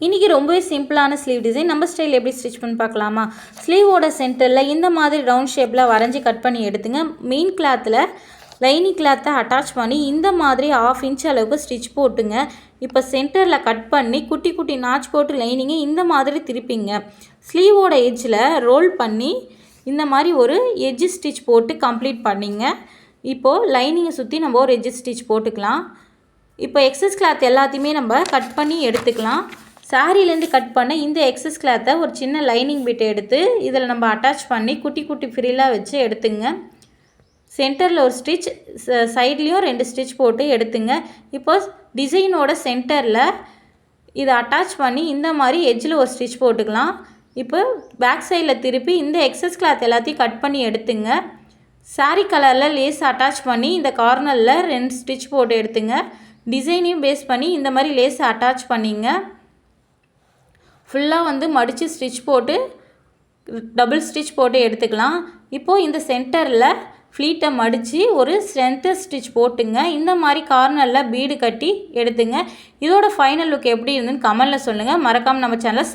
இன்றைக்கி ரொம்பவே சிம்பிளான ஸ்லீவ் டிசைன் நம்ம ஸ்டைல் எப்படி ஸ்டிச் பண்ணி பார்க்கலாமா. ஸ்லீவோட சென்டரில் இந்த மாதிரி ரவுண்ட் ஷேப்பில் வரைஞ்சி கட் பண்ணி எடுத்துங்க. மெயின் கிளாத்தில் லைனிங் கிளாத்தை அட்டாச் பண்ணி இந்த மாதிரி 1/2 இன்ச் அளவுக்கு ஸ்டிச் போட்டுங்க. இப்போ சென்டரில் கட் பண்ணி குட்டி குட்டி நாச் போட்டு லைனிங்கை இந்த மாதிரி திருப்பிங்க. ஸ்லீவோட எட்ஜில் ரோல் பண்ணி இந்த மாதிரி ஒரு எட்ஜ் ஸ்டிச் போட்டு கம்ப்ளீட் பண்ணிங்க. இப்போது லைனிங்கை சுற்றி நம்ம ஒரு எட்ஜ் ஸ்டிச் போட்டுக்கலாம். இப்போ எக்ஸஸ் கிளாத் எல்லாத்தையுமே நம்ம கட் பண்ணி எடுத்துக்கலாம். சாரிலேருந்து கட் பண்ண இந்த எக்ஸஸ் கிளாத்தை ஒரு சின்ன லைனிங் பிட்டை எடுத்து இதில் நம்ம அட்டாச் பண்ணி குட்டி குட்டி ஃப்ரில்லாக வச்சு எடுத்துங்க. சென்டரில் ஒரு ஸ்டிச், சைட்லேயும் 2 ஸ்டிச் போட்டு எடுத்துங்க. இப்போ டிசைனோட சென்டரில் இதை அட்டாச் பண்ணி இந்த மாதிரி எட்ஜில் ஒரு ஸ்டிச் போட்டுக்கலாம். இப்போ பேக் சைடில் திருப்பி இந்த எக்ஸஸ் கிளாத் எல்லாத்தையும் கட் பண்ணி எடுத்துங்க. சாரி கலரில் லேஸ் அட்டாச் பண்ணி இந்த கார்னரில் 2 ஸ்டிச் போட்டு எடுத்துங்க. டிசைனையும் பேஸ் பண்ணி இந்த மாதிரி லேஸை அட்டாச் பண்ணிங்க. ஃபுல்லாக மடித்து ஸ்டிச் போட்டு டபுள் ஸ்டிச் போட்டு எடுத்துக்கலாம். இப்போது இந்த சென்டரில் ஃப்ளீட்டை மடித்து ஒரு சென்டர் ஸ்டிச் போட்டுங்க. இந்த மாதிரி கார்னரில் பீடு கட்டி எடுத்துங்க. இதோட ஃபைனல் லுக் எப்படி இருந்துன்னு கமெண்டில் சொல்லுங்கள். மறக்காமல் நம்ம சேனலை